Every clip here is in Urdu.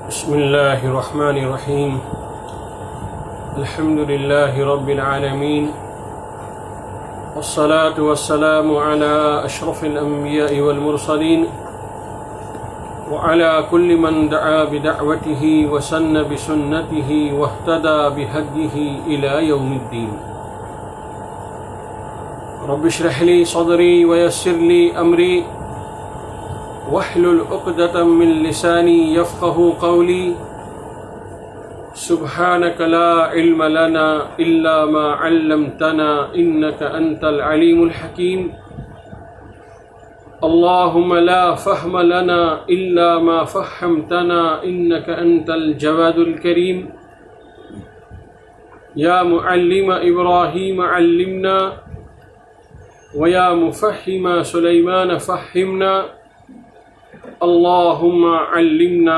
بسم اللہ الرحمن الرحیم الحمد للہ رب العالمین والصلاة والسلام على اشرف الانبیاء والمرسلین وعلى كل من دعا بدعوته وسن بسنته واهتدى بهديه إلى يوم الدين. رب اشرح لي صدري ويسر لي أمري واحلل عقدة من لساني يفقهوا قولي. سبحانك لا علم لنا إلا ما علمتنا إنك أنت العليم الحكيم. اللهم لا فهم لنا إلا ما فهمتنا إنك أنت الجواد الكريم. يا معلم إبراهيم علمنا ويا مفهم سليمان فهمنا. اللهم علمنا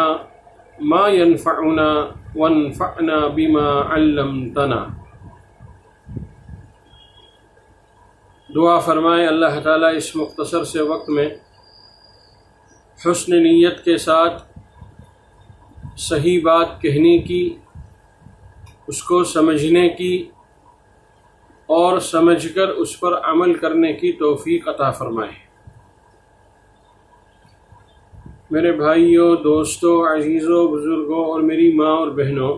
ما ينفعنا وانفعنا بما علمتنا. دعا فرمائے اللہ تعالیٰ اس مختصر سے وقت میں حسن نیت کے ساتھ صحیح بات کہنے کی، اس کو سمجھنے کی اور سمجھ کر اس پر عمل کرنے کی توفیق عطا فرمائے. میرے بھائیوں، دوستوں، عزیزوں، بزرگوں اور میری ماں اور بہنوں،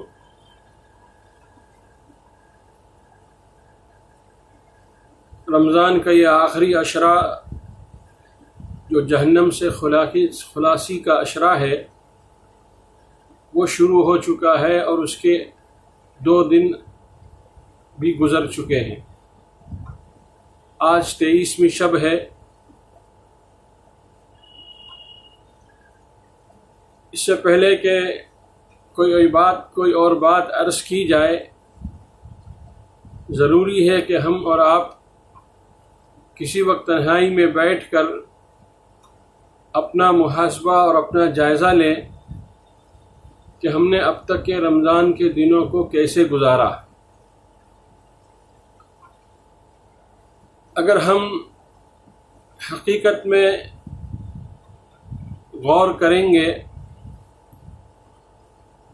رمضان کا یہ آخری عشرہ جو جہنم سے خلاصی کا عشرہ ہے وہ شروع ہو چکا ہے اور اس کے 2 دن بھی گزر چکے ہیں. آج 23ویں شب ہے. اس سے پہلے کہ کوئی اور بات عرض کی جائے، ضروری ہے کہ ہم اور آپ کسی وقت تنہائی میں بیٹھ کر اپنا محاسبہ اور اپنا جائزہ لیں کہ ہم نے اب تک کے رمضان کے دنوں کو کیسے گزارا. اگر ہم حقیقت میں غور کریں گے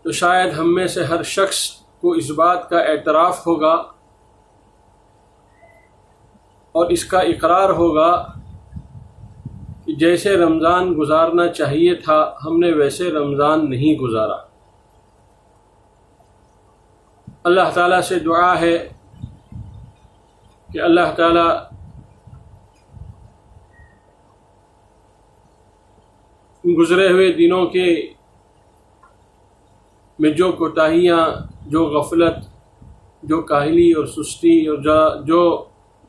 تو شاید ہم میں سے ہر شخص کو اس بات کا اعتراف ہوگا اور اس کا اقرار ہوگا کہ جیسے رمضان گزارنا چاہیے تھا ہم نے ویسے رمضان نہیں گزارا. اللہ تعالیٰ سے دعا ہے کہ اللہ تعالیٰ گزرے ہوئے دنوں کے میں جو کوتاہیاں، جو غفلت، جو کاہلی اور سستی اور جو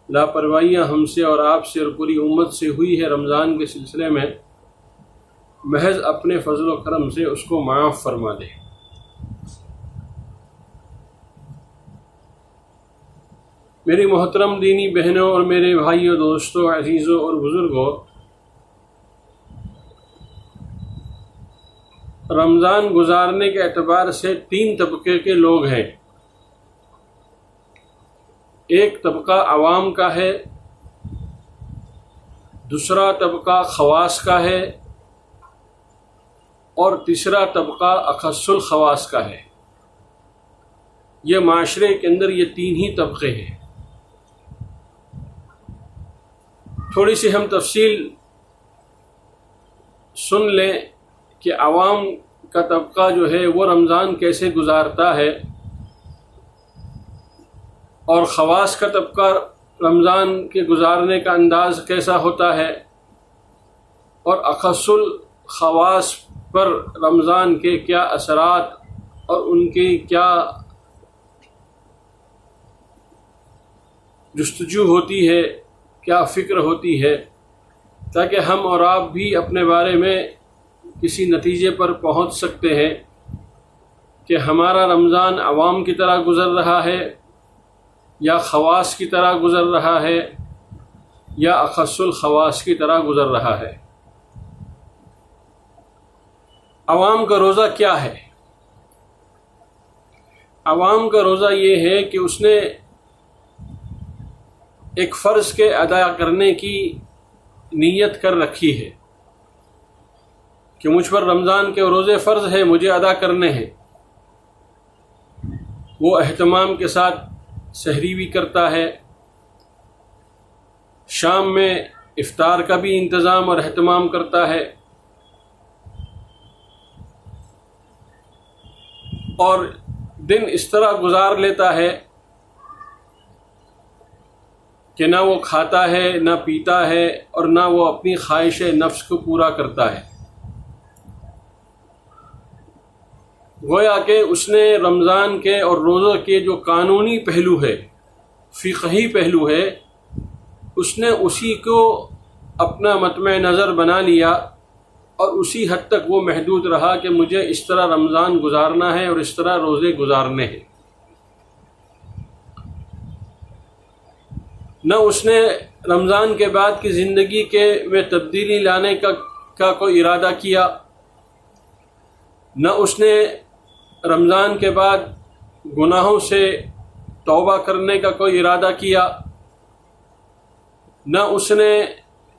لاپرواہیاں ہم سے اور آپ سے اور پوری امت سے ہوئی ہے رمضان کے سلسلے میں، محض اپنے فضل و کرم سے اس کو معاف فرما دے. میری محترم دینی بہنوں اور میرے بھائیوں، دوستوں، عزیزوں اور بزرگوں، رمضان گزارنے کے اعتبار سے 3 طبقے کے لوگ ہیں. ایک طبقہ عوام کا ہے، دوسرا طبقہ خواص کا ہے اور تیسرا طبقہ اخص الخواص کا ہے. یہ معاشرے کے اندر یہ 3 ہی طبقے ہیں. تھوڑی سی ہم تفصیل سن لیں کہ عوام کا طبقہ جو ہے وہ رمضان کیسے گزارتا ہے اور خواص کا طبقہ رمضان کے گزارنے کا انداز کیسا ہوتا ہے اور اخص الخواص پر رمضان کے کیا اثرات اور ان کی کیا جستجو ہوتی ہے، کیا فکر ہوتی ہے، تاکہ ہم اور آپ بھی اپنے بارے میں کسی نتیجے پر پہنچ سکتے ہیں کہ ہمارا رمضان عوام کی طرح گزر رہا ہے یا خواص کی طرح گزر رہا ہے یا اخص الخواص کی طرح گزر رہا ہے. عوام کا روزہ کیا ہے؟ عوام کا روزہ یہ ہے کہ اس نے ایک فرض کے ادا کرنے کی نیت کر رکھی ہے کہ مجھ پر رمضان کے روزے فرض ہے، مجھے ادا کرنے ہیں، وہ اہتمام کے ساتھ سحری بھی کرتا ہے، شام میں افطار کا بھی انتظام اور اہتمام کرتا ہے، اور دن اس طرح گزار لیتا ہے کہ نہ وہ کھاتا ہے نہ پیتا ہے اور نہ وہ اپنی خواہش نفس کو پورا کرتا ہے۔ گویا کہ اس نے رمضان کے اور روزوں کے جو قانونی پہلو ہے، فقہی پہلو ہے، اس نے اسی کو اپنا مطمع نظر بنا لیا، اور اسی حد تک وہ محدود رہا کہ مجھے اس طرح رمضان گزارنا ہے اور اس طرح روزے گزارنے ہیں۔ نہ اس نے رمضان کے بعد کی زندگی میں تبدیلی لانے کا کوئی ارادہ کیا، نہ اس نے رمضان کے بعد گناہوں سے توبہ کرنے کا کوئی ارادہ کیا، نہ اس نے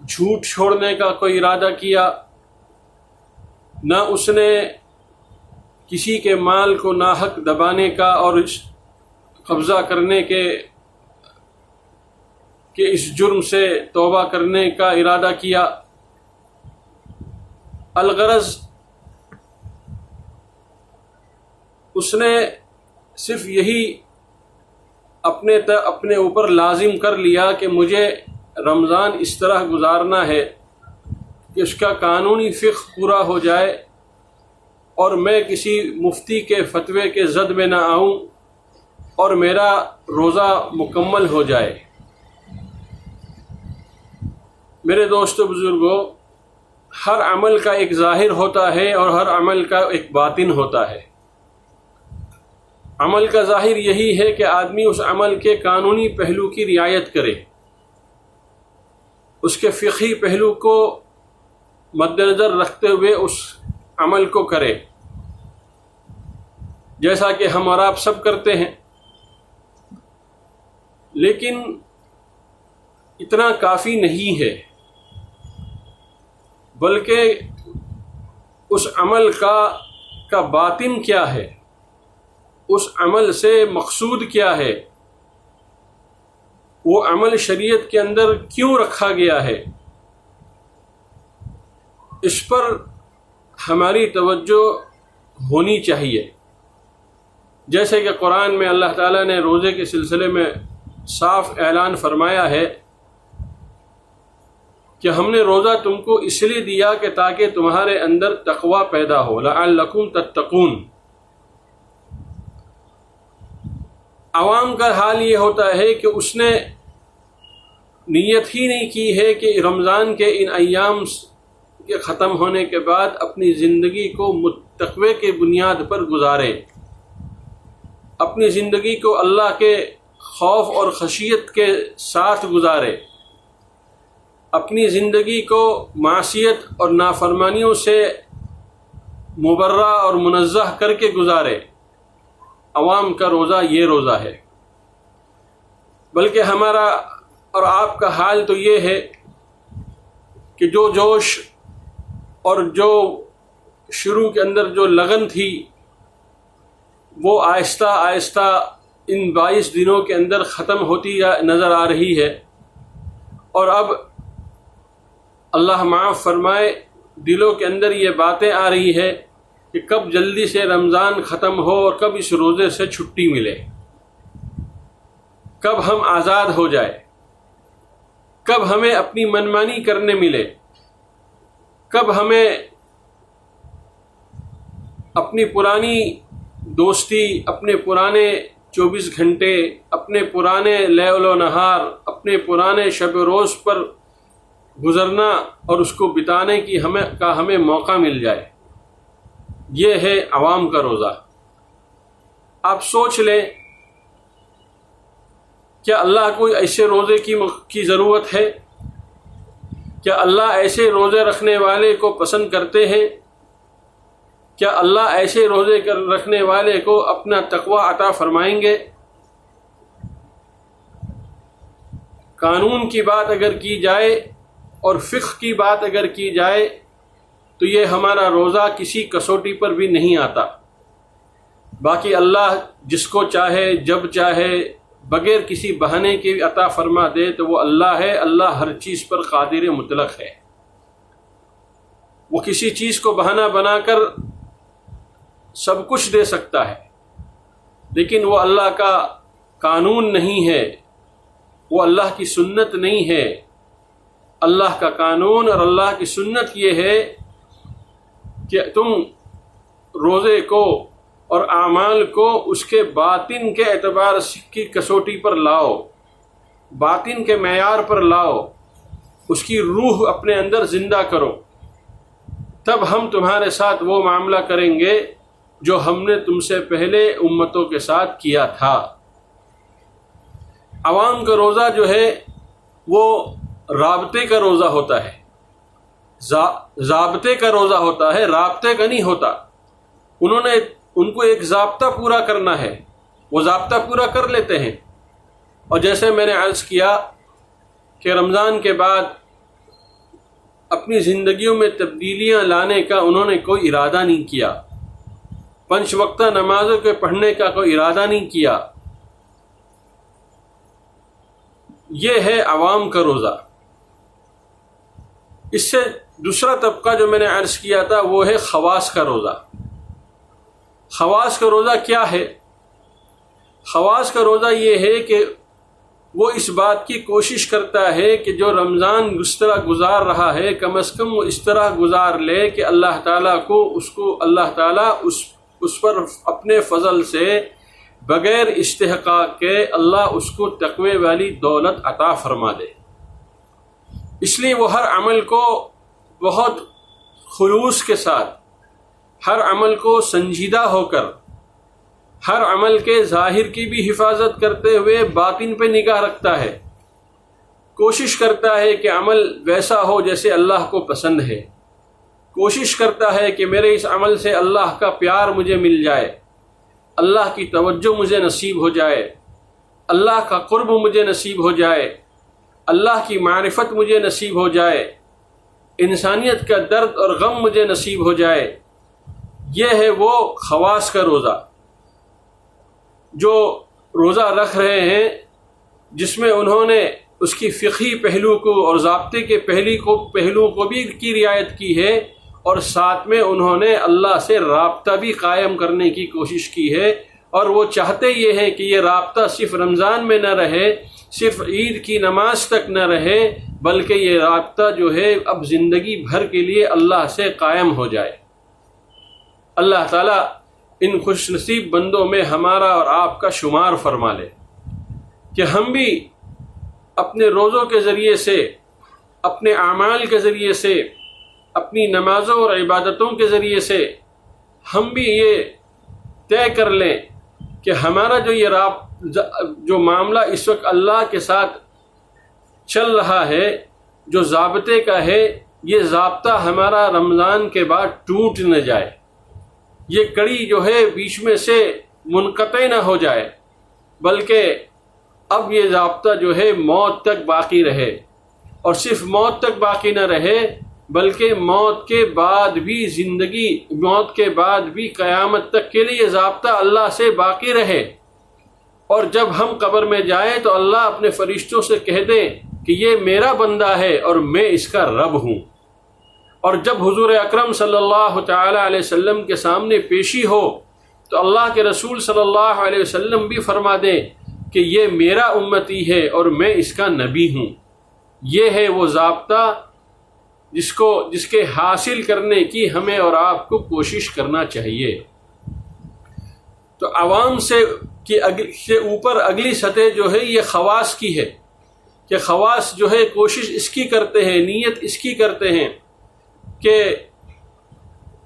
جھوٹ چھوڑنے کا کوئی ارادہ کیا، نہ اس نے کسی کے مال کو ناحق دبانے کا اور قبضہ کرنے کے اس جرم سے توبہ کرنے کا ارادہ کیا۔ الغرض اس نے صرف یہی اپنے اوپر لازم کر لیا کہ مجھے رمضان اس طرح گزارنا ہے کہ اس کا قانونی فقہ پورا ہو جائے اور میں کسی مفتی کے فتوے کے زد میں نہ آؤں اور میرا روزہ مکمل ہو جائے۔ میرے دوستو بزرگوں، ہر عمل کا ایک ظاہر ہوتا ہے اور ہر عمل کا ایک باطن ہوتا ہے۔ عمل کا ظاہر یہی ہے کہ آدمی اس عمل کے قانونی پہلو کی رعایت کرے، اس کے فقہی پہلو کو مد نظر رکھتے ہوئے اس عمل کو کرے، جیسا کہ ہم اور آپ سب کرتے ہیں۔ لیکن اتنا کافی نہیں ہے، بلکہ اس عمل کا باطن کیا ہے، اس عمل سے مقصود کیا ہے، وہ عمل شریعت کے اندر کیوں رکھا گیا ہے، اس پر ہماری توجہ ہونی چاہیے۔ جیسے کہ قرآن میں اللہ تعالیٰ نے روزے کے سلسلے میں صاف اعلان فرمایا ہے کہ ہم نے روزہ تم کو اس لیے دیا کہ تاکہ تمہارے اندر تقوی پیدا ہو، لعلکم تتقون۔ عوام کا حال یہ ہوتا ہے کہ اس نے نیت ہی نہیں کی ہے کہ رمضان کے ان ایام کے ختم ہونے کے بعد اپنی زندگی کو تقوی کے بنیاد پر گزارے، اپنی زندگی کو اللہ کے خوف اور خشیت کے ساتھ گزارے، اپنی زندگی کو معصیت اور نافرمانیوں سے مبرہ اور منزہ کر کے گزارے۔ عوام کا روزہ یہ روزہ ہے، بلکہ ہمارا اور آپ کا حال تو یہ ہے کہ جو جوش اور جو شروع کے اندر جو لگن تھی وہ آہستہ آہستہ ان 22 دنوں کے اندر ختم ہوتی نظر آ رہی ہے، اور اب اللہ معاف فرمائے دلوں کے اندر یہ باتیں آ رہی ہے کہ کب جلدی سے رمضان ختم ہو اور کب اس روزے سے چھٹی ملے، کب ہم آزاد ہو جائے، کب ہمیں اپنی منمانی کرنے ملے، کب ہمیں اپنی پرانی دوستی، اپنے پرانے 24 گھنٹے، اپنے پرانے لیل و نہار، اپنے پرانے شب و روز پر گزرنا اور اس کو بتانے کی ہمیں موقع مل جائے۔ یہ ہے عوام کا روزہ۔ آپ سوچ لیں، کیا اللہ کو ایسے روزے کی ضرورت ہے؟ کیا اللہ ایسے روزے رکھنے والے کو پسند کرتے ہیں؟ کیا اللہ ایسے روزے رکھنے والے کو اپنا تقوی عطا فرمائیں گے؟ قانون کی بات اگر کی جائے اور فقہ کی بات اگر کی جائے تو یہ ہمارا روزہ کسی کسوٹی پر بھی نہیں آتا۔ باقی اللہ جس کو چاہے جب چاہے بغیر کسی بہانے کے عطا فرما دے تو وہ اللہ ہے۔ اللہ ہر چیز پر قادر مطلق ہے، وہ کسی چیز کو بہانہ بنا کر سب کچھ دے سکتا ہے، لیکن وہ اللہ کا قانون نہیں ہے، وہ اللہ کی سنت نہیں ہے۔ اللہ کا قانون اور اللہ کی سنت یہ ہے کہ تم روزے کو اور اعمال کو اس کے باطن کے اعتبار کی کسوٹی پر لاؤ، باطن کے معیار پر لاؤ، اس کی روح اپنے اندر زندہ کرو، تب ہم تمہارے ساتھ وہ معاملہ کریں گے جو ہم نے تم سے پہلے امتوں کے ساتھ کیا تھا۔ عوام کا روزہ جو ہے وہ رابطے کا روزہ ہوتا ہے، ضابطے کا روزہ ہوتا ہے، رابطے کا نہیں ہوتا۔ ان کو ایک ضابطہ پورا کرنا ہے، وہ ضابطہ پورا کر لیتے ہیں۔ اور جیسے میں نے عرض کیا کہ رمضان کے بعد اپنی زندگیوں میں تبدیلیاں لانے کا انہوں نے کوئی ارادہ نہیں کیا، 5 وقتہ نمازوں کے پڑھنے کا کوئی ارادہ نہیں کیا۔ یہ ہے عوام کا روزہ۔ اس سے دوسرا طبقہ جو میں نے عرض کیا تھا وہ ہے خواص کا روزہ۔ خواص کا روزہ کیا ہے؟ خواص کا روزہ یہ ہے کہ وہ اس بات کی کوشش کرتا ہے کہ جو رمضان اس طرح گزار رہا ہے کم از کم وہ اس طرح گزار لے کہ اللہ تعالیٰ اس پر اپنے فضل سے بغیر استحقاق کے اللہ اس کو تقوی والی دولت عطا فرما دے۔ اس لیے وہ ہر عمل کو بہت خلوص کے ساتھ، ہر عمل کو سنجیدہ ہو کر، ہر عمل کے ظاہر کی بھی حفاظت کرتے ہوئے باطن پہ نگاہ رکھتا ہے، کوشش کرتا ہے کہ عمل ویسا ہو جیسے اللہ کو پسند ہے، کوشش کرتا ہے کہ میرے اس عمل سے اللہ کا پیار مجھے مل جائے، اللہ کی توجہ مجھے نصیب ہو جائے، اللہ کا قرب مجھے نصیب ہو جائے، اللہ کی معرفت مجھے نصیب ہو جائے، انسانیت کا درد اور غم مجھے نصیب ہو جائے۔ یہ ہے وہ خواص کا روزہ جو روزہ رکھ رہے ہیں، جس میں انہوں نے اس کی فقہی پہلو کو اور ضابطے کے پہلو کو بھی کی رعایت کی ہے، اور ساتھ میں انہوں نے اللہ سے رابطہ بھی قائم کرنے کی کوشش کی ہے۔ اور وہ چاہتے یہ ہیں کہ یہ رابطہ صرف رمضان میں نہ رہے، صرف عید کی نماز تک نہ رہے، بلکہ یہ رابطہ جو ہے اب زندگی بھر کے لیے اللہ سے قائم ہو جائے۔ اللہ تعالیٰ ان خوش نصیب بندوں میں ہمارا اور آپ کا شمار فرما لے کہ ہم بھی اپنے روزوں کے ذریعے سے، اپنے اعمال کے ذریعے سے، اپنی نمازوں اور عبادتوں کے ذریعے سے ہم بھی یہ طے کر لیں کہ ہمارا جو معاملہ اس وقت اللہ کے ساتھ چل رہا ہے، جو ضابطے کا ہے، یہ ضابطہ ہمارا رمضان کے بعد ٹوٹ نہ جائے، یہ کڑی جو ہے بیچ میں سے منقطع نہ ہو جائے، بلکہ اب یہ ضابطہ جو ہے موت تک باقی رہے، اور صرف موت تک باقی نہ رہے بلکہ موت کے بعد بھی زندگی، موت کے بعد بھی قیامت تک کے لیے یہ ضابطہ اللہ سے باقی رہے۔ اور جب ہم قبر میں جائیں تو اللہ اپنے فرشتوں سے کہہ دیں کہ یہ میرا بندہ ہے اور میں اس کا رب ہوں۔ اور جب حضور اکرم صلی اللہ تعالی علیہ وسلم کے سامنے پیشی ہو تو اللہ کے رسول صلی اللہ علیہ وسلم بھی فرما دیں کہ یہ میرا امتی ہے اور میں اس کا نبی ہوں۔ یہ ہے وہ ضابطہ جس کے حاصل کرنے کی ہمیں اور آپ کو کوشش کرنا چاہیے۔ تو عوام سے اوپر اگلی سطح جو ہے یہ خواص کی ہے کہ خواص جو ہے کوشش اس کی کرتے ہیں، نیت اس کی کرتے ہیں کہ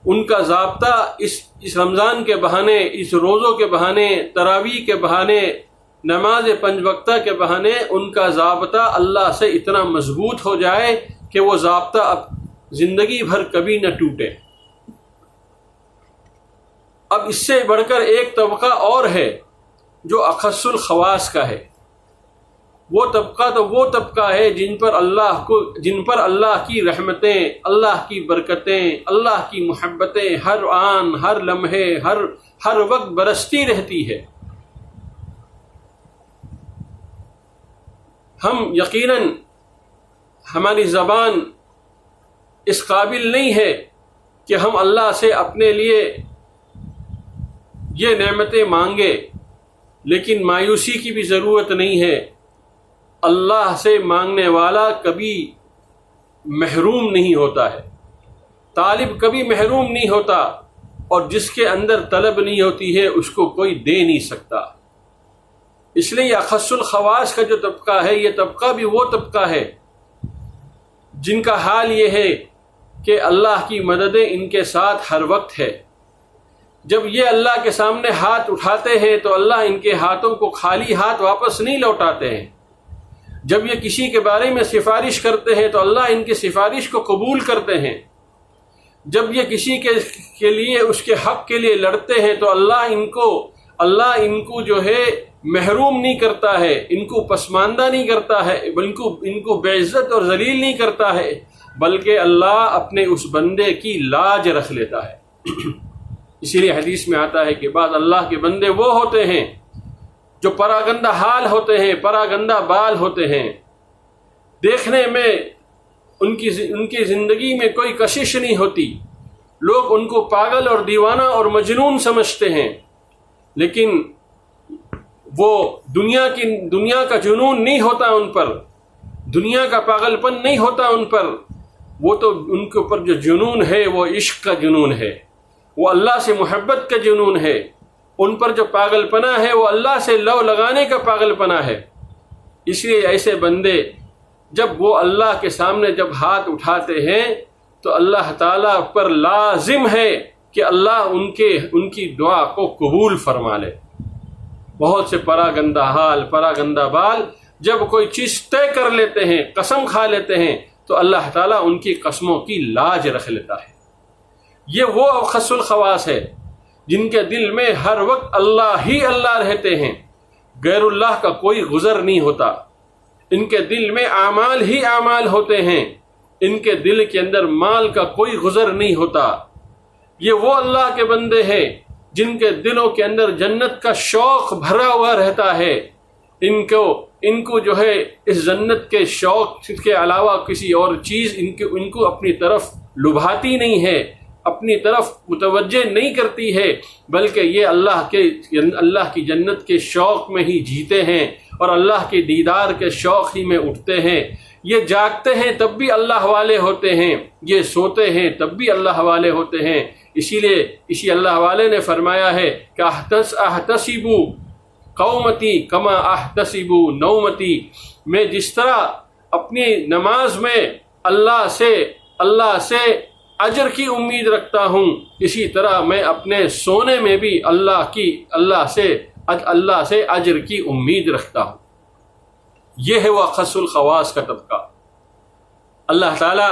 ان کا ضابطہ اس رمضان کے بہانے، اس روزوں کے بہانے، تراویح کے بہانے، نماز 5 وقتہ کے بہانے ان کا ضابطہ اللہ سے اتنا مضبوط ہو جائے کہ وہ ضابطہ اب زندگی بھر کبھی نہ ٹوٹے۔ اب اس سے بڑھ کر ایک طبقہ اور ہے جو اخص الخواص کا ہے، وہ طبقہ تو وہ طبقہ ہے جن پر اللہ کی رحمتیں، اللہ کی برکتیں، اللہ کی محبتیں ہر آن، ہر لمحے، ہر وقت برستی رہتی ہے۔ ہم یقیناً ہماری زبان اس قابل نہیں ہے کہ ہم اللہ سے اپنے لیے یہ نعمتیں مانگے، لیکن مایوسی کی بھی ضرورت نہیں ہے۔ اللہ سے مانگنے والا کبھی محروم نہیں ہوتا ہے، طالب کبھی محروم نہیں ہوتا، اور جس کے اندر طلب نہیں ہوتی ہے اس کو کوئی دے نہیں سکتا۔ اس لیے یہ اخص الخواص کا جو طبقہ ہے، یہ طبقہ بھی وہ طبقہ ہے جن کا حال یہ ہے کہ اللہ کی مددیں ان کے ساتھ ہر وقت ہے۔ جب یہ اللہ کے سامنے ہاتھ اٹھاتے ہیں تو اللہ ان کے ہاتھوں کو خالی ہاتھ واپس نہیں لوٹاتے ہیں۔ جب یہ کسی کے بارے میں سفارش کرتے ہیں تو اللہ ان کی سفارش کو قبول کرتے ہیں۔ جب یہ کسی کے لیے، اس کے حق کے لیے لڑتے ہیں تو اللہ ان کو جو ہے محروم نہیں کرتا ہے، ان کو پسماندہ نہیں کرتا ہے، ان کو بے عزت اور ذلیل نہیں کرتا ہے، بلکہ اللہ اپنے اس بندے کی لاج رکھ لیتا ہے۔ اسی لیے حدیث میں آتا ہے کہ بعض اللہ کے بندے وہ ہوتے ہیں جو پراگندہ حال ہوتے ہیں، پراگندہ بال ہوتے ہیں، دیکھنے میں ان کی زندگی میں کوئی کشش نہیں ہوتی، لوگ ان کو پاگل اور دیوانہ اور مجنون سمجھتے ہیں، لیکن وہ دنیا کا جنون نہیں ہوتا ان پر، دنیا کا پاگل پن نہیں ہوتا ان پر، وہ تو ان کے اوپر جو جنون ہے وہ عشق کا جنون ہے، وہ اللہ سے محبت کا جنون ہے، ان پر جو پاگل پنا ہے وہ اللہ سے لو لگانے کا پاگل پنا ہے۔ اس لیے ایسے بندے جب وہ اللہ کے سامنے جب ہاتھ اٹھاتے ہیں تو اللہ تعالیٰ پر لازم ہے کہ اللہ ان کی دعا کو قبول فرما لے۔ بہت سے پراگندہ حال، پراگندہ بال جب کوئی چیز طے کر لیتے ہیں، قسم کھا لیتے ہیں، تو اللہ تعالیٰ ان کی قسموں کی لاج رکھ لیتا ہے۔ یہ وہ اخص الخواص ہے جن کے دل میں ہر وقت اللہ ہی اللہ رہتے ہیں، غیر اللہ کا کوئی گزر نہیں ہوتا، ان کے دل میں اعمال ہی اعمال ہوتے ہیں، ان کے دل کے اندر مال کا کوئی گزر نہیں ہوتا۔ یہ وہ اللہ کے بندے ہیں جن کے دلوں کے اندر جنت کا شوق بھرا ہوا رہتا ہے، ان کو جو ہے اس جنت کے شوق کے علاوہ کسی اور چیز ان کو اپنی طرف لبھاتی نہیں ہے، اپنی طرف متوجہ نہیں کرتی ہے، بلکہ یہ اللہ کی جنت کے شوق میں ہی جیتے ہیں اور اللہ کے دیدار کے شوق ہی میں اٹھتے ہیں۔ یہ جاگتے ہیں تب بھی اللہ والے ہوتے ہیں، یہ سوتے ہیں تب بھی اللہ والے ہوتے ہیں۔ اسی اللہ والے نے فرمایا ہے کہ احتسب قومتی کما احتسب نومتی، میں جس طرح اپنی نماز میں اللہ سے اجر کی امید رکھتا ہوں، اسی طرح میں اپنے سونے میں بھی اللہ سے اجر کی امید رکھتا ہوں۔ یہ ہے وہ اخص الخواص کا طبقہ۔ اللہ تعالیٰ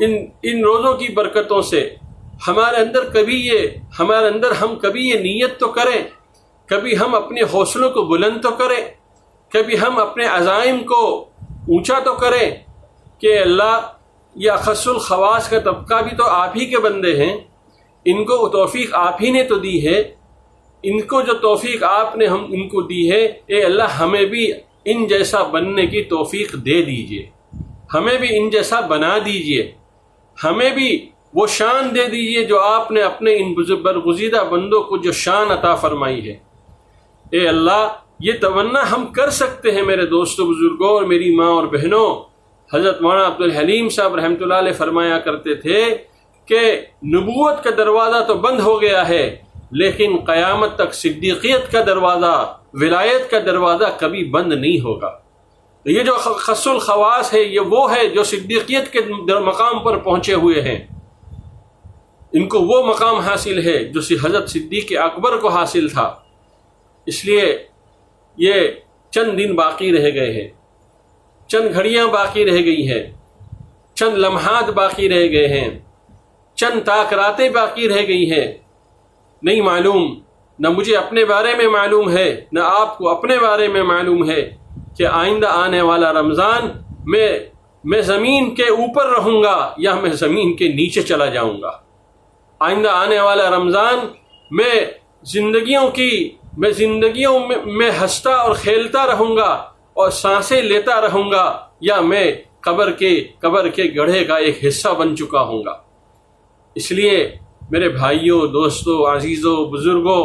ان روزوں کی برکتوں سے ہمارے اندر ہم کبھی یہ نیت تو کریں، کبھی ہم اپنے حوصلوں کو بلند تو کریں، کبھی ہم اپنے عزائم کو اونچا تو کریں کہ اللہ، یہ اخص الخواص کا طبقہ بھی تو آپ ہی کے بندے ہیں، ان کو توفیق آپ ہی نے تو دی ہے، ان کو جو توفیق آپ نے ان کو دی ہے، اے اللہ ہمیں بھی ان جیسا بننے کی توفیق دے دیجئے، ہمیں بھی ان جیسا بنا دیجئے، ہمیں بھی وہ شان دے دیجئے جو آپ نے اپنے ان برگزیدہ بندوں کو جو شان عطا فرمائی ہے۔ اے اللہ، یہ تمنا ہم کر سکتے ہیں میرے دوستوں، بزرگوں اور میری ماں اور بہنوں۔ حضرت مولانا عبدالحلیم صاحب رحمۃ اللہ علیہ فرمایا کرتے تھے کہ نبوت کا دروازہ تو بند ہو گیا ہے، لیکن قیامت تک صدیقیت کا دروازہ، ولایت کا دروازہ کبھی بند نہیں ہوگا۔ تو یہ جو اخص الخواص ہے، یہ وہ ہے جو صدیقیت کے مقام پر پہنچے ہوئے ہیں، ان کو وہ مقام حاصل ہے جو حضرت صدیق اکبر کو حاصل تھا۔ اس لیے یہ چند دن باقی رہ گئے ہیں، چند گھڑیاں باقی رہ گئی ہیں، چند لمحات باقی رہ گئے ہیں، چند تاک راتیں باقی رہ گئی ہیں۔ نہیں معلوم، نہ مجھے اپنے بارے میں معلوم ہے، نہ آپ کو اپنے بارے میں معلوم ہے کہ آئندہ آنے والا رمضان میں زمین کے اوپر رہوں گا یا میں زمین کے نیچے چلا جاؤں گا. آئندہ آنے والا رمضان میں زندگیوں میں ہنستا اور کھیلتا رہوں گا اور سانسیں لیتا رہوں گا، یا میں قبر کے گڑھے کا ایک حصہ بن چکا ہوں گا. اس لیے میرے بھائیوں، دوستوں، عزیزوں، بزرگوں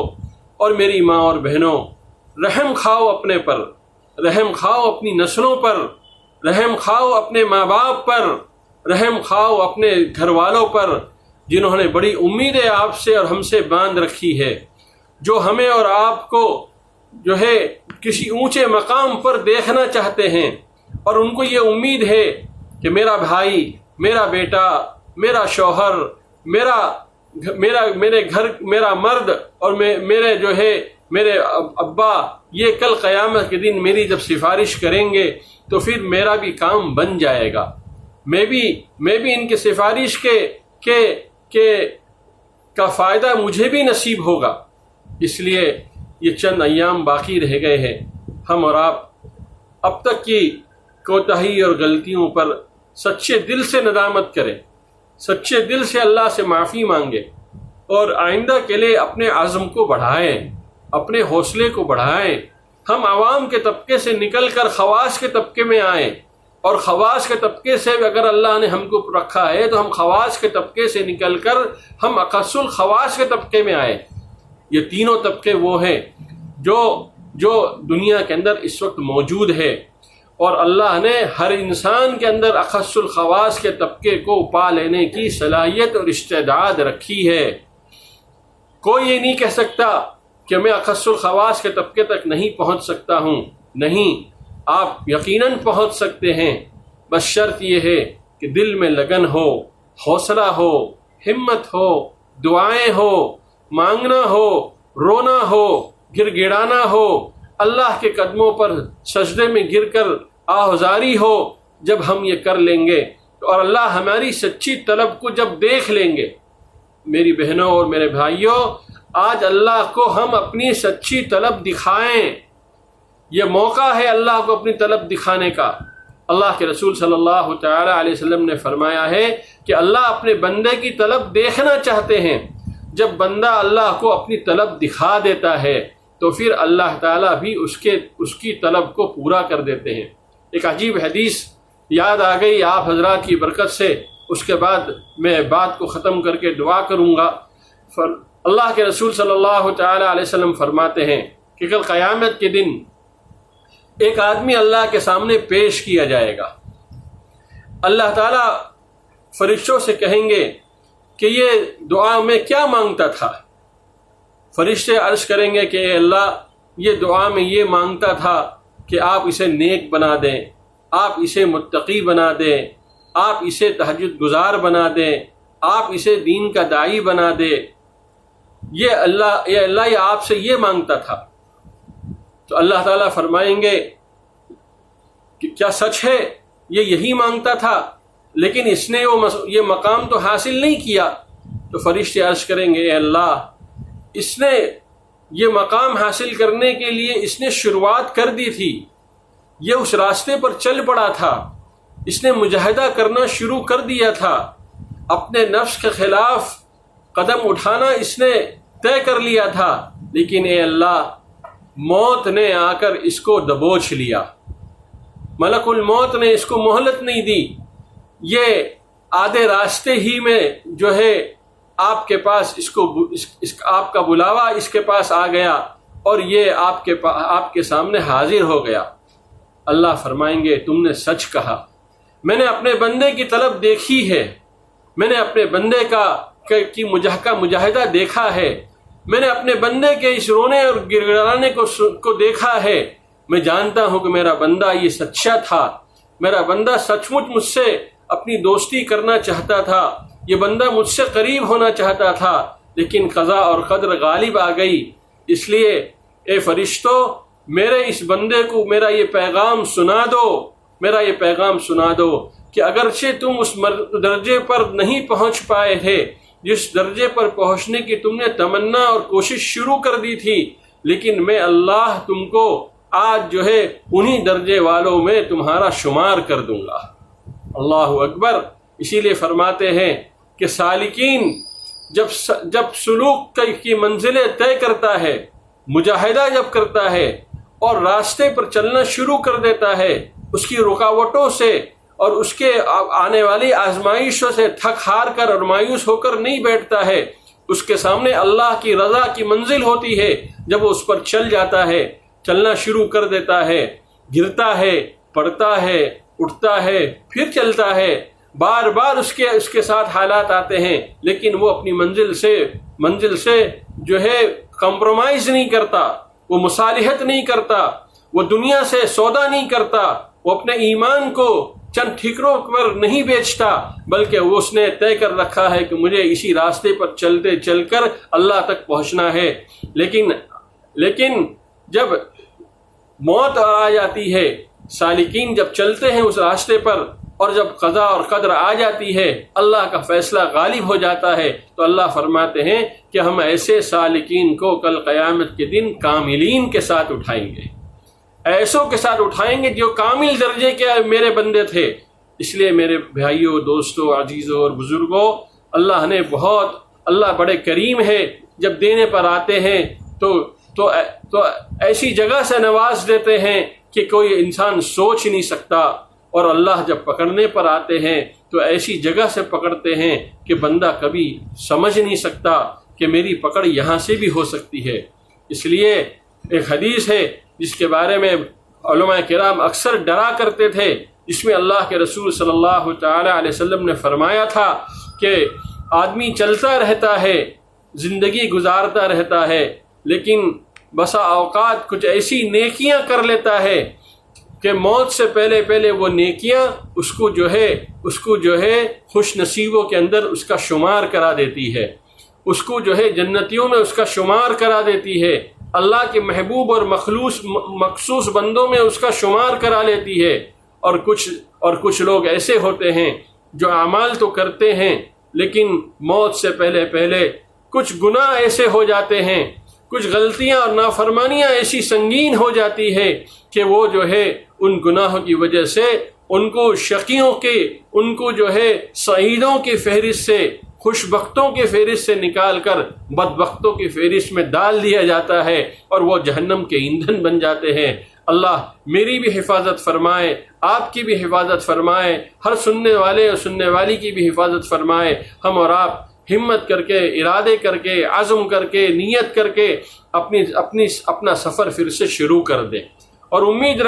اور میری ماں اور بہنوں، رحم کھاؤ اپنے پر، رحم کھاؤ اپنی نسلوں پر، رحم کھاؤ اپنے ماں باپ پر، رحم کھاؤ اپنے گھر والوں پر جنہوں نے بڑی امیدیں آپ سے اور ہم سے باندھ رکھی ہے، جو ہمیں اور آپ کو جو ہے کسی اونچے مقام پر دیکھنا چاہتے ہیں، اور ان کو یہ امید ہے کہ میرا بھائی، میرا بیٹا، میرا شوہر، میرے گھر میرا مرد اور میرے ابا، یہ کل قیامت کے دن میری جب سفارش کریں گے تو پھر میرا بھی کام بن جائے گا، میں بھی ان کے سفارش کا فائدہ مجھے بھی نصیب ہوگا. اس لیے یہ چند ایام باقی رہ گئے ہیں، ہم اور آپ اب تک کی کوتاہی اور غلطیوں پر سچے دل سے ندامت کریں، سچے دل سے اللہ سے معافی مانگیں، اور آئندہ کے لیے اپنے عزم کو بڑھائیں، اپنے حوصلے کو بڑھائیں. ہم عوام کے طبقے سے نکل کر خواص کے طبقے میں آئیں، اور خواص کے طبقے سے اگر اللہ نے ہم کو رکھا ہے تو ہم خواص کے طبقے سے نکل کر ہم اقص الخواص کے طبقے میں آئیں. یہ تینوں طبقے وہ ہیں جو دنیا کے اندر اس وقت موجود ہے، اور اللہ نے ہر انسان کے اندر اخص الخواص کے طبقے کو پا لینے کی صلاحیت اور استعداد رکھی ہے. کوئی یہ نہیں کہہ سکتا کہ میں اخص الخواص کے طبقے تک نہیں پہنچ سکتا ہوں. نہیں، آپ یقیناً پہنچ سکتے ہیں، بس شرط یہ ہے کہ دل میں لگن ہو، حوصلہ ہو، ہمت ہو، دعائیں ہو، مانگنا ہو، رونا ہو، گر گڑانا ہو، اللہ کے قدموں پر سجدے میں گر کر آہذاری ہو. جب ہم یہ کر لیں گے اور اللہ ہماری سچی طلب کو جب دیکھ لیں گے، میری بہنوں اور میرے بھائیوں، آج اللہ کو ہم اپنی سچی طلب دکھائیں. یہ موقع ہے اللہ کو اپنی طلب دکھانے کا. اللہ کے رسول صلی اللہ تعالی علیہ وسلم نے فرمایا ہے کہ اللہ اپنے بندے کی طلب دیکھنا چاہتے ہیں. جب بندہ اللہ کو اپنی طلب دکھا دیتا ہے تو پھر اللہ تعالیٰ بھی اس کی طلب کو پورا کر دیتے ہیں. ایک عجیب حدیث یاد آ گئی آپ حضرات کی برکت سے، اس کے بعد میں بات کو ختم کر کے دعا کروں گا. اللہ کے رسول صلی اللہ تعالی علیہ وسلم فرماتے ہیں کہ کل قیامت کے دن ایک آدمی اللہ کے سامنے پیش کیا جائے گا. اللہ تعالیٰ فرشتوں سے کہیں گے کہ یہ دعا میں کیا مانگتا تھا؟ فرشتے عرض کریں گے کہ اے اللہ، یہ دعا میں یہ مانگتا تھا کہ آپ اسے نیک بنا دیں، آپ اسے متقی بنا دیں، آپ اسے تہجد گزار بنا دیں، آپ اسے دین کا داعی بنا دیں. یہ اللہ آپ سے یہ مانگتا تھا. تو اللہ تعالیٰ فرمائیں گے کہ کیا سچ ہے یہ یہی مانگتا تھا، لیکن اس نے یہ مقام تو حاصل نہیں کیا؟ تو فرشتے عرض کریں گے اے اللہ، اس نے یہ مقام حاصل کرنے کے لیے اس نے شروعات کر دی تھی، یہ اس راستے پر چل پڑا تھا، اس نے مجاہدہ کرنا شروع کر دیا تھا، اپنے نفس کے خلاف قدم اٹھانا اس نے طے کر لیا تھا، لیکن اے اللہ، موت نے آ کر اس کو دبوچ لیا، ملک الموت نے اس کو مہلت نہیں دی. یہ آدھے راستے ہی میں جو ہے آپ کے پاس آپ کا بلاوا اس کے پاس آ گیا اور یہ آپ کے سامنے حاضر ہو گیا. اللہ فرمائیں گے تم نے سچ کہا، میں نے اپنے بندے کی طلب دیکھی ہے، میں نے اپنے بندے کی مجاہدہ دیکھا ہے، میں نے اپنے بندے کے اس رونے اور گڑگڑانے کو دیکھا ہے. میں جانتا ہوں کہ میرا بندہ یہ سچا تھا، میرا بندہ سچ مچ مجھ سے اپنی دوستی کرنا چاہتا تھا، یہ بندہ مجھ سے قریب ہونا چاہتا تھا، لیکن قضا اور قدر غالب آ گئی. اس لیے اے فرشتوں، میرے اس بندے کو میرا یہ پیغام سنا دو، میرا یہ پیغام سنا دو کہ اگرچہ تم اس درجے پر نہیں پہنچ پائے تھے جس درجے پر پہنچنے کی تم نے تمنا اور کوشش شروع کر دی تھی، لیکن میں اللہ تم کو آج جو ہے انہی درجے والوں میں تمہارا شمار کر دوں گا۔ اللہ اکبر۔ اسی لیے فرماتے ہیں کہ سالکین جب سلوک کی منزلیں طے کرتا ہے، مجاہدہ جب کرتا ہے اور راستے پر چلنا شروع کر دیتا ہے، اس کی رکاوٹوں سے اور اس کے آنے والی آزمائشوں سے تھک ہار کر اور مایوس ہو کر نہیں بیٹھتا ہے، اس کے سامنے اللہ کی رضا کی منزل ہوتی ہے۔ جب وہ اس پر چل جاتا ہے، چلنا شروع کر دیتا ہے، گرتا ہے، پڑتا ہے، اٹھتا ہے، پھر چلتا ہے، بار بار اس کے ساتھ حالات آتے ہیں، لیکن وہ اپنی منزل سے جو ہے کمپرومائز نہیں کرتا، وہ مصالحت نہیں کرتا، وہ دنیا سے سودا نہیں کرتا، وہ اپنے ایمان کو چند ٹھیکروں پر نہیں بیچتا، بلکہ وہ اس نے طے کر رکھا ہے کہ مجھے اسی راستے پر چلتے چل کر اللہ تک پہنچنا ہے۔ لیکن جب موت آ جاتی ہے، سالکین جب چلتے ہیں اس راستے پر، اور جب قضا اور قدر آ جاتی ہے، اللہ کا فیصلہ غالب ہو جاتا ہے، تو اللہ فرماتے ہیں کہ ہم ایسے سالکین کو کل قیامت کے دن کاملین کے ساتھ اٹھائیں گے، ایسوں کے ساتھ اٹھائیں گے جو کامل درجے کے میرے بندے تھے۔ اس لیے میرے بھائیوں، دوستوں، عزیزوں اور بزرگوں، اللہ بڑے کریم ہے، جب دینے پر آتے ہیں تو ایسی جگہ سے نواز دیتے ہیں کہ کوئی انسان سوچ نہیں سکتا، اور اللہ جب پکڑنے پر آتے ہیں تو ایسی جگہ سے پکڑتے ہیں کہ بندہ کبھی سمجھ نہیں سکتا کہ میری پکڑ یہاں سے بھی ہو سکتی ہے۔ اس لیے ایک حدیث ہے جس کے بارے میں علماء کرام اکثر ڈرا کرتے تھے، جس میں اللہ کے رسول صلی اللہ تعالی علیہ وسلم نے فرمایا تھا کہ آدمی چلتا رہتا ہے، زندگی گزارتا رہتا ہے، لیکن بسا اوقات کچھ ایسی نیکیاں کر لیتا ہے کہ موت سے پہلے وہ نیکیاں اس کو جو ہے خوش نصیبوں کے اندر اس کا شمار کرا دیتی ہے، اس کو جو ہے جنتیوں میں اس کا شمار کرا دیتی ہے، اللہ کے محبوب اور مخصوص بندوں میں اس کا شمار کرا لیتی ہے۔ اور کچھ لوگ ایسے ہوتے ہیں جو اعمال تو کرتے ہیں، لیکن موت سے پہلے کچھ گناہ ایسے ہو جاتے ہیں، کچھ غلطیاں اور نافرمانیاں ایسی سنگین ہو جاتی ہے کہ وہ جو ہے ان گناہوں کی وجہ سے ان کو شقیوں کے، ان کو جو ہے سعیدوں کی فہرست سے، خوش بختوں کی فہرست سے نکال کر بدبختوں کی فہرست میں ڈال دیا جاتا ہے، اور وہ جہنم کے ایندھن بن جاتے ہیں۔ اللہ میری بھی حفاظت فرمائے، آپ کی بھی حفاظت فرمائے، ہر سننے والے اور سننے والی کی بھی حفاظت فرمائے۔ ہم اور آپ ہمت کر کے، ارادے کر کے، عزم کر کے، نیت کر کے اپنا سفر پھر سے شروع کر دیں، اور امید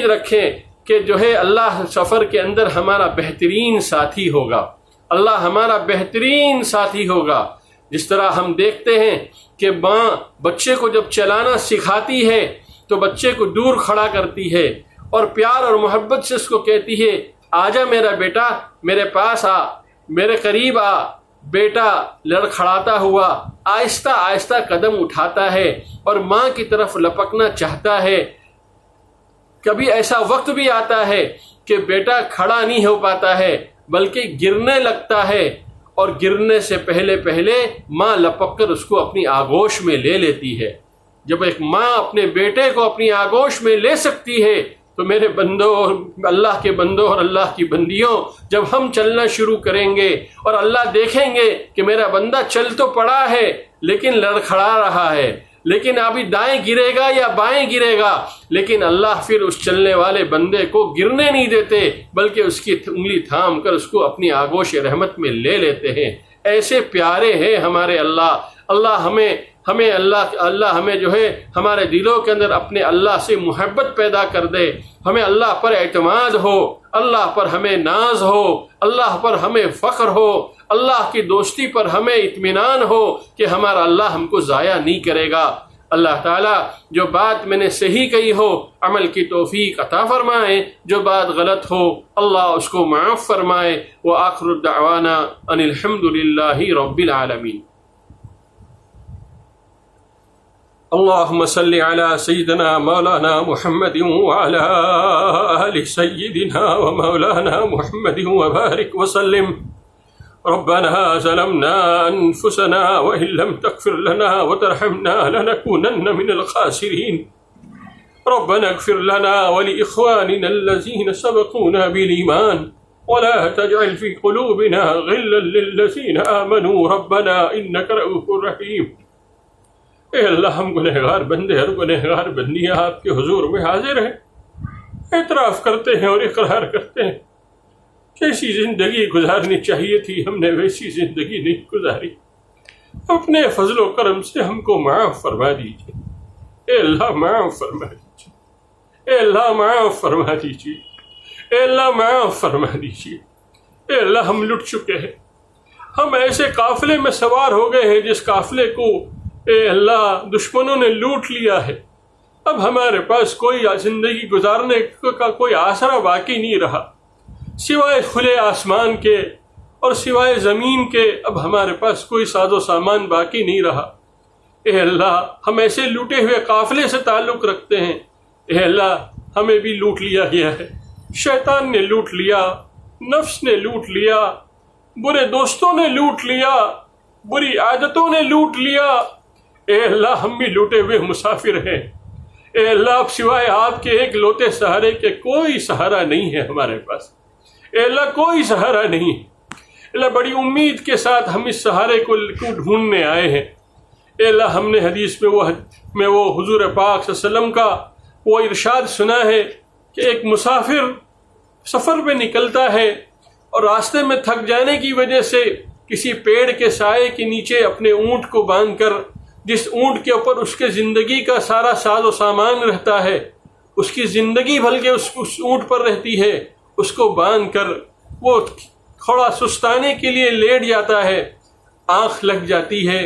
رکھیں کہ جو ہے اللہ سفر کے اندر ہمارا بہترین ساتھی ہوگا، اللہ ہمارا بہترین ساتھی ہوگا۔ جس طرح ہم دیکھتے ہیں کہ ماں بچے کو جب چلانا سکھاتی ہے تو بچے کو دور کھڑا کرتی ہے اور پیار اور محبت سے اس کو کہتی ہے، آجا میرا بیٹا، میرے پاس آ، میرے قریب آ۔ بیٹا لڑکھڑاتا ہوا آہستہ آہستہ قدم اٹھاتا ہے اور ماں کی طرف لپکنا چاہتا ہے۔ کبھی ایسا وقت بھی آتا ہے کہ بیٹا کھڑا نہیں ہو پاتا ہے، بلکہ گرنے لگتا ہے، اور گرنے سے پہلے ماں لپک کر اس کو اپنی آغوش میں لے لیتی ہے۔ جب ایک ماں اپنے بیٹے کو اپنی آغوش میں لے سکتی ہے تو میرے بندوں، اللہ کے بندوں اور اللہ کی بندیوں، جب ہم چلنا شروع کریں گے اور اللہ دیکھیں گے کہ میرا بندہ چل تو پڑا ہے لیکن لڑکھڑا رہا ہے، لیکن ابھی دائیں گرے گا یا بائیں گرے گا، لیکن اللہ پھر اس چلنے والے بندے کو گرنے نہیں دیتے، بلکہ اس کی انگلی تھام کر اس کو اپنی آغوش رحمت میں لے لیتے ہیں۔ ایسے پیارے ہیں ہمارے اللہ۔ اللہ ہمیں جو ہے ہمارے دلوں کے اندر اپنے اللہ سے محبت پیدا کر دے، ہمیں اللہ پر اعتماد ہو، اللہ پر ہمیں ناز ہو، اللہ پر ہمیں فخر ہو، اللہ کی دوستی پر ہمیں اطمینان ہو کہ ہمارا اللہ ہم کو ضائع نہیں کرے گا۔ اللہ تعالیٰ جو بات میں نے صحیح کہی ہو عمل کی توفیق عطا فرمائے، جو بات غلط ہو اللہ اس کو معاف فرمائے۔ وآخر الدعوانا ان الحمد للہ رب العالمین۔ اللهم صل على سيدنا مولانا محمد وعلى آل سيدنا ومولانا محمد وبارك وسلم۔ ربنا ظلمنا أنفسنا وإن لم تغفر لنا وترحمنا لنكونن من الخاسرين۔ ربنا اغفر لنا ولإخواننا الذين سبقونا بالإيمان ولا تجعل في قلوبنا غلا للذين آمنوا ربنا إنك رؤوف رحيم۔ اے اللہ ہم گنہگار بندے اور گنہگار بندیاں آپ کے حضور میں حاضر ہیں، اعتراف کرتے ہیں اور اقرار کرتے ہیں کیسی زندگی گزارنی چاہیے تھی ہم نے ویسی زندگی نہیں گزاری، اپنے فضل و کرم سے ہم کو معاف فرما دیجیے، اے اللہ معاف فرما دیجیے، اے اللہ معاف فرما دیجیے، اے اللہ معاف فرما دیجیے۔ اے اللہ ہم لٹ چکے ہیں، ہم ایسے قافلے میں سوار ہو گئے ہیں جس قافلے کو اے اللہ دشمنوں نے لوٹ لیا ہے، اب ہمارے پاس کوئی زندگی گزارنے کا کوئی آسرا باقی نہیں رہا سوائے کھلے آسمان کے اور سوائے زمین کے، اب ہمارے پاس کوئی ساز و سامان باقی نہیں رہا۔ اے اللہ ہم ایسے لوٹے ہوئے قافلے سے تعلق رکھتے ہیں، اے اللہ ہمیں بھی لوٹ لیا گیا ہے، شیطان نے لوٹ لیا، نفس نے لوٹ لیا، برے دوستوں نے لوٹ لیا، بری عادتوں نے لوٹ لیا۔ اے اللہ ہم بھی لوٹے ہوئے مسافر ہیں، اے اللہ اب سوائے آپ کے ایک لوتے سہارے کے کوئی سہارا نہیں ہے ہمارے پاس، اے اللہ کوئی سہارا نہیں ہے۔ اللہ بڑی امید کے ساتھ ہم اس سہارے کو ڈھونڈنے آئے ہیں۔ اے اللہ ہم نے حدیث میں وہ حضور پاک صلی اللہ علیہ وسلم کا وہ ارشاد سنا ہے کہ ایک مسافر سفر پہ نکلتا ہے اور راستے میں تھک جانے کی وجہ سے کسی پیڑ کے سائے کے نیچے اپنے اونٹ کو باندھ کر، جس اونٹ کے اوپر اس کے زندگی کا سارا ساز و سامان رہتا ہے، اس کی زندگی بلکہ اس اونٹ پر رہتی ہے، اس کو باندھ کر وہ تھوڑا سستانے کے لیے لیٹ جاتا ہے، آنکھ لگ جاتی ہے،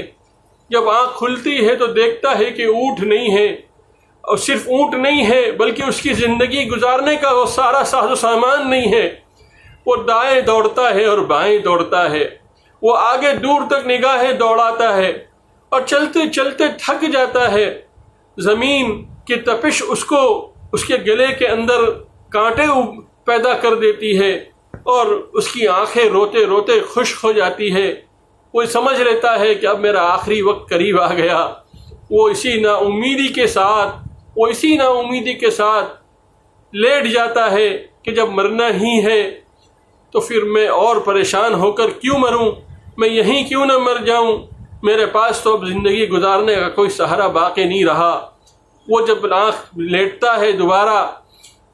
جب آنکھ کھلتی ہے تو دیکھتا ہے کہ اونٹ نہیں ہے، اور صرف اونٹ نہیں ہے بلکہ اس کی زندگی گزارنے کا وہ سارا ساز و سامان نہیں ہے۔ وہ دائیں دوڑتا ہے اور بائیں دوڑتا ہے، وہ آگے دور تک نگاہیں دوڑاتا ہے اور چلتے چلتے تھک جاتا ہے، زمین کی تپش اس کے گلے کے اندر کانٹے پیدا کر دیتی ہے اور اس کی آنکھیں روتے روتے خشک ہو جاتی ہے۔ وہ سمجھ لیتا ہے کہ اب میرا آخری وقت قریب آ گیا۔ وہ اسی نا امیدی کے ساتھ لیٹ جاتا ہے کہ جب مرنا ہی ہے تو پھر میں اور پریشان ہو کر کیوں مروں، میں یہیں کیوں نہ مر جاؤں، میرے پاس تو اب زندگی گزارنے کا کوئی سہارا باقی نہیں رہا۔ وہ جب آنکھ لیٹتا ہے دوبارہ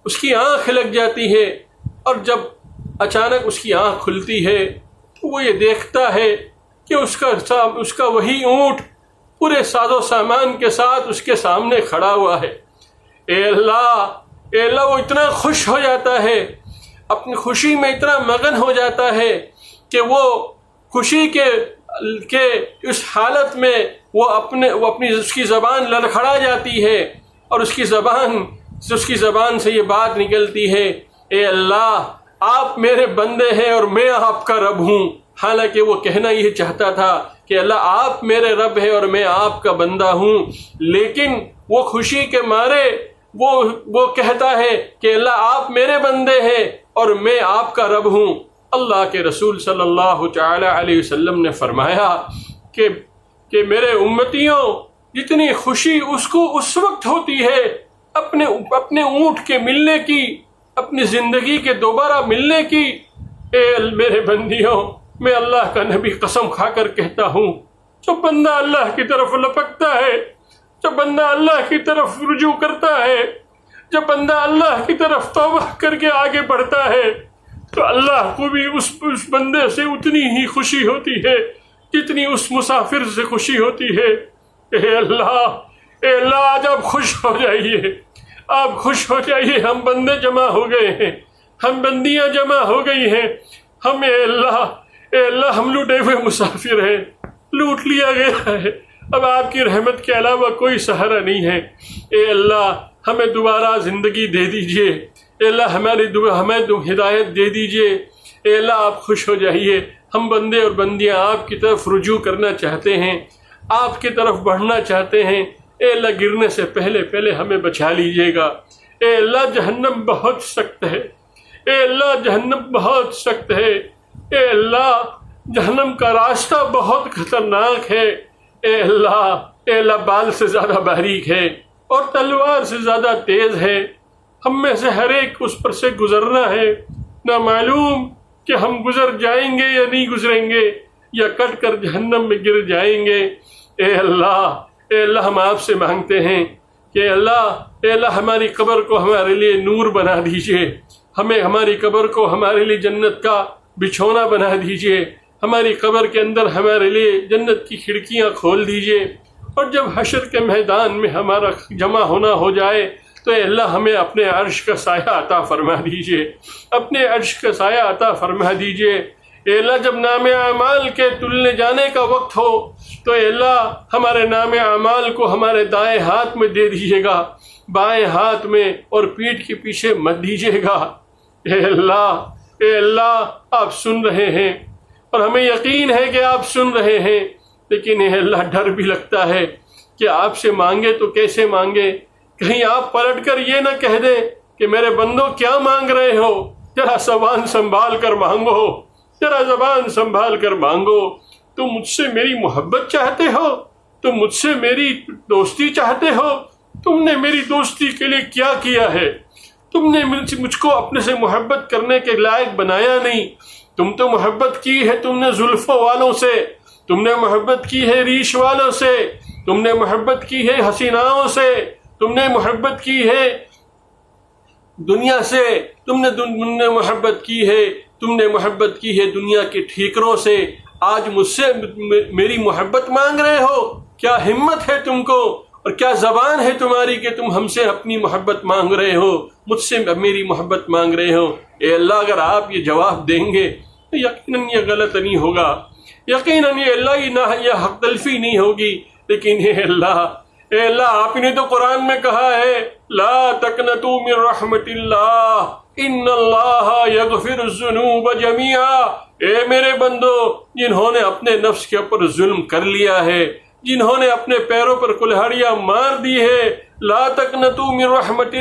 اس کی آنکھ لگ جاتی ہے، اور جب اچانک اس کی آنکھ کھلتی ہے تو وہ یہ دیکھتا ہے کہ اس کا وہی اونٹ پورے ساز و سامان کے ساتھ اس کے سامنے کھڑا ہوا ہے۔ اے اللہ وہ اتنا خوش ہو جاتا ہے، اپنی خوشی میں اتنا مگن ہو جاتا ہے کہ وہ خوشی کے اس حالت میں اس کی زبان لڑکھڑا جاتی ہے اور اس کی زبان سے یہ بات نکلتی ہے، اے اللہ آپ میرے بندے ہیں اور میں آپ کا رب ہوں۔ حالانکہ وہ کہنا یہ چاہتا تھا کہ اللہ آپ میرے رب ہیں اور میں آپ کا بندہ ہوں، لیکن وہ خوشی کے مارے وہ کہتا ہے کہ اللہ آپ میرے بندے ہیں اور میں آپ کا رب ہوں۔ اللہ کے رسول صلی اللہ تعالی علیہ وسلم نے فرمایا کہ میرے امتیوں، جتنی خوشی اس کو اس وقت ہوتی ہے اپنے اونٹ کے ملنے کی، اپنی زندگی کے دوبارہ ملنے کی، اے میرے بندیوں، میں اللہ کا نبی قسم کھا کر کہتا ہوں، جو بندہ اللہ کی طرف لپکتا ہے، جو بندہ اللہ کی طرف رجوع کرتا ہے، جب بندہ اللہ کی طرف توبہ کر کے آگے بڑھتا ہے تو اللہ کو بھی اس بندے سے اتنی ہی خوشی ہوتی ہے جتنی اس مسافر سے خوشی ہوتی ہے۔ اے اللہ آج آپ خوش ہو جائیے، آپ خوش ہو جائیے، ہم بندے جمع ہو گئے ہیں، ہم بندیاں جمع ہو گئی ہیں، اے اللہ ہم لوٹے ہوئے مسافر ہیں، لوٹ لیا گیا ہے، اب آپ کی رحمت کے علاوہ کوئی سہارا نہیں ہے۔ اے اللہ ہمیں دوبارہ زندگی دے دیجئے، اے اللہ ہمیں ہدایت دے دیجئے، اے اللہ آپ خوش ہو جائیے۔ ہم بندے اور بندیاں آپ کی طرف رجوع کرنا چاہتے ہیں، آپ کی طرف بڑھنا چاہتے ہیں، اے اللہ گرنے سے پہلے ہمیں بچا لیجئے گا۔ اے اللہ جہنم بہت سخت ہے، اے اللہ جہنم بہت سخت ہے، اے اللہ جہنم کا راستہ بہت خطرناک ہے، اے اللہ بال سے زیادہ باریک ہے، اور تلوار سے زیادہ تیز ہے. ہم میں سے ہر ایک اس پر سے گزرنا ہے، نہ معلوم کہ ہم گزر جائیں گے یا نہیں گزریں گے، یا کٹ کر جہنم میں گر جائیں گے. اے اللہ ہم آپ سے مانگتے ہیں کہ اے اللہ ہماری قبر کو ہمارے لیے نور بنا دیجئے، ہمیں ہماری قبر کو ہمارے لیے جنت کا بچھونا بنا دیجئے، ہماری قبر کے اندر ہمارے لیے جنت کی کھڑکیاں کھول دیجئے. اور جب حشر کے میدان میں ہمارا جمع ہونا ہو جائے تو اے اللہ ہمیں اپنے عرش کا سایہ عطا فرما دیجئے، اپنے عرش کا سایہ عطا فرما دیجئے. اے اللہ جب نام اعمال کے تلنے جانے کا وقت ہو تو اے اللہ ہمارے نام اعمال کو ہمارے دائیں ہاتھ میں دے دیجیے گا، بائیں ہاتھ میں اور پیٹھ کے پیچھے مت دیجیے گا. اے اللہ آپ سن رہے ہیں اور ہمیں یقین ہے کہ آپ سن رہے ہیں، لیکن اے اللہ ڈر بھی لگتا ہے کہ آپ سے مانگے تو کیسے مانگے، کہیں آپ پلٹ کر یہ نہ کہہ دیں کہ میرے بندوں کیا مانگ رہے ہو، ذرا زبان سنبھال کر مانگو، ذرا زبان سنبھال کر مانگو. تم مجھ سے میری محبت چاہتے ہو، تم مجھ سے میری دوستی چاہتے ہو، تم نے میری دوستی کے لیے کیا کیا ہے؟ تم نے مجھ کو اپنے سے محبت کرنے کے لائق بنایا نہیں. تم تو محبت کی ہے تم نے زلفوں والوں سے، تم نے محبت کی ہے ریش والوں سے، تم نے محبت کی ہے حسیناؤں سے، تم نے محبت کی ہے دنیا سے، تم نے محبت کی ہے دنیا کے ٹھیکروں سے. آج مجھ سے میری محبت مانگ رہے ہو؟ کیا ہمت ہے تم کو اور کیا زبان ہے تمہاری کہ تم ہم سے اپنی محبت مانگ رہے ہو، مجھ سے میری محبت مانگ رہے ہو؟ اے اللہ اگر آپ یہ جواب دیں گے تو یقیناً یہ غلط نہیں ہوگا، یقیناً یہ حق تلفی نہیں ہوگی. لیکن اے اللہ آپ نے تو قرآن میں کہا ہے لا تقنطوا من رحمت اللہ ان اللہ یغفر الذنوب جميعا. اے میرے بندو، جنہوں نے اپنے نفس کے اوپر ظلم کر لیا ہے، جنہوں نے اپنے پیروں پر کلہاڑیاں مار دی ہے، لا تقنطوا من رحمت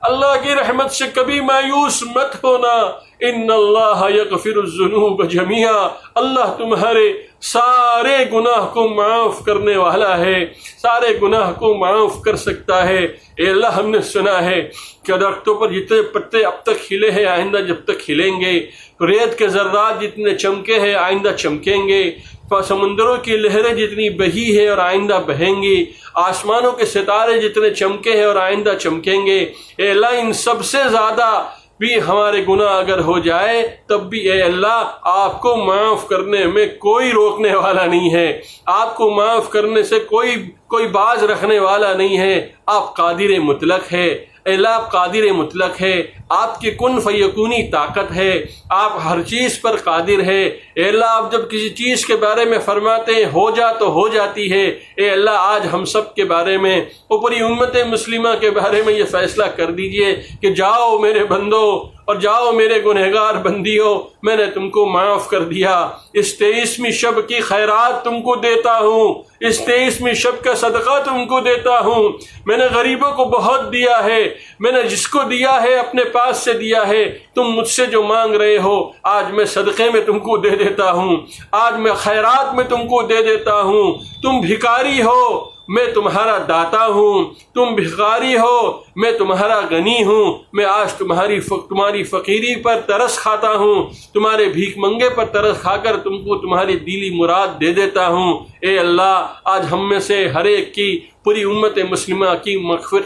اللہ کی رحمت سے کبھی مایوس مت ہونا. ان اللہ یغفر الذنوب جميعا، اللہ تمہارے سارے گناہ کو معاف کرنے والا ہے، سارے گناہ کو معاف کر سکتا ہے. اے اللہ ہم نے سنا ہے کہ درختوں پر جتنے پتے اب تک کھلے ہیں آئندہ جب تک کھلیں گے، ریت کے ذرات جتنے چمکے ہیں آئندہ چمکیں گے، سمندروں کی لہریں جتنی بہی ہے اور آئندہ بہیں گی، آسمانوں کے ستارے جتنے چمکے ہیں اور آئندہ چمکیں گے. اے اللہ ان سب سے زیادہ بھی ہمارے گناہ اگر ہو جائے تب بھی اے اللہ آپ کو معاف کرنے میں کوئی روکنے والا نہیں ہے، آپ کو معاف کرنے سے کوئی باز رکھنے والا نہیں ہے. آپ قادر مطلق ہے، اے اللہ آپ قادر مطلق ہے، آپ کی کن فیکونی طاقت ہے، آپ ہر چیز پر قادر ہے. اے اللہ آپ جب کسی چیز کے بارے میں فرماتے ہیں ہو جا تو ہو جاتی ہے. اے اللہ آج ہم سب کے بارے میں، اوپری امت مسلمہ کے بارے میں یہ فیصلہ کر دیجئے کہ جاؤ میرے بندو اور جاؤ میرے گنہگار بندیوں، میں نے تم کو معاف کر دیا. اس 23ویں شب کی خیرات تم کو دیتا ہوں، اس 23ویں شب کا صدقہ تم کو دیتا ہوں. میں نے غریبوں کو بہت دیا ہے، میں نے جس کو دیا ہے اپنے پاس سے دیا ہے. تم مجھ سے جو مانگ رہے ہو آج میں صدقے میں تم کو دے دیتا ہوں، آج میں خیرات میں تم کو دے دیتا ہوں. تم بھکاری ہو میں تمہارا داتا ہوں، تم بھکاری ہو میں تمہارا غنی ہوں. میں آج تمہاری فقیری پر ترس کھاتا ہوں، تمہارے بھیک منگے پر ترس کھا کر تم کو تمہاری دلی مراد دے دیتا ہوں. اے اللہ آج ہم میں سے ہر ایک کی، پوری امت مسلمہ کی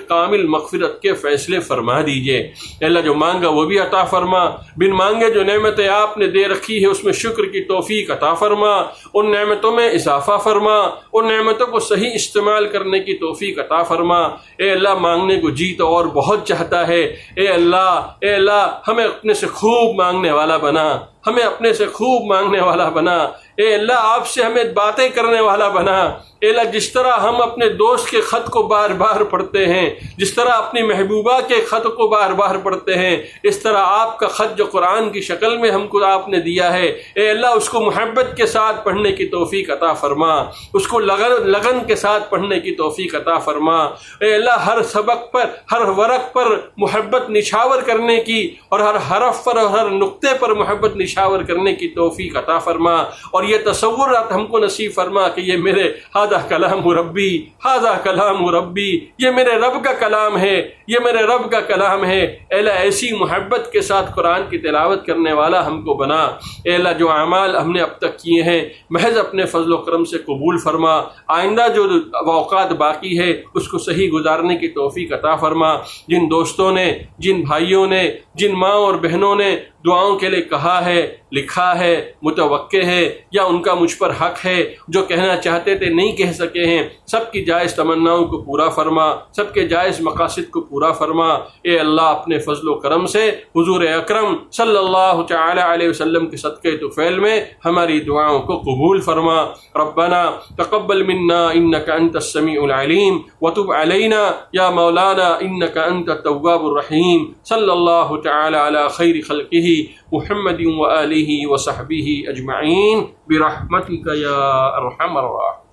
کامل مغفرت کے فیصلے فرما دیجئے. اے اللہ جو مانگا وہ بھی عطا فرما، بن مانگے جو نعمتیں آپ نے دے رکھی ہے اس میں شکر کی توفیق عطا فرما، ان نعمتوں میں اضافہ فرما، ان نعمتوں کو صحیح استعمال کرنے کی توفیق عطا فرما. اے اللہ مانگنے کو جی تو اور بہت چاہتا ہے. اے اللہ ہمیں اپنے سے خوب مانگنے والا بنا، ہمیں اپنے سے خوب مانگنے والا بنا. اے اللہ آپ سے ہمیں باتیں کرنے والا بنا. اے اللہ جس طرح ہم اپنے دوست کے خط کو بار بار پڑھتے ہیں، جس طرح اپنی محبوبہ کے خط کو بار بار پڑھتے ہیں، اس طرح آپ کا خط جو قرآن کی شکل میں ہم کو آپ نے دیا ہے، اے اللہ اس کو محبت کے ساتھ پڑھنے کی توفیق عطا فرما، اس کو لگن کے ساتھ پڑھنے کی توفیق عطا فرما. اے اللہ ہر سبق پر، ہر ورق پر محبت نچھاور کرنے کی اور ہر حرف پر اور ہر نقطے پر محبت نچھاور کرنے کی توفیق عطا فرما. اور یہ تصورات ہم کو نصیب فرما کہ یہ میرے ہاتھ ھذا کلام ربی، ھذا کلام ربی، یہ میرے رب کا کلام ہے، یہ میرے رب کا کلام ہے۔ اے اللہ ایسی محبت کے ساتھ قرآن کی تلاوت کرنے والا ہم کو بنا۔ اے اللہ جو اعمال ہم نے اب تک کیے ہیں محض اپنے فضل و کرم سے قبول فرما، آئندہ جو اوقات باقی ہے اس کو صحیح گزارنے کی توفیق عطا فرما۔ جن دوستوں نے، جن بھائیوں نے، جن ماں اور بہنوں نے دعاؤں کے لیے کہا ہے، لکھا ہے، متوقع ہے یا ان کا مجھ پر حق ہے، جو کہنا چاہتے تھے نہیں کہہ سکے ہیں، سب کی جائز تمناؤں کو پورا فرما، سب کے جائز مقاصد کو پورا فرما۔ اے اللہ اپنے فضل و کرم سے حضور اکرم صلی اللہ تعالی علیہ وسلم کے صدقے طفیل میں ہماری دعاؤں کو قبول فرما۔ ربنا تقبل منا انك انت السميع العليم وتب علينا يا مولانا انك انت التواب الرحيم۔ صلی اللہ تعالی علی خیر خلقہ محمد وآلہ وصحبہ اجمعین برحمتک یا ارحم الراحمین۔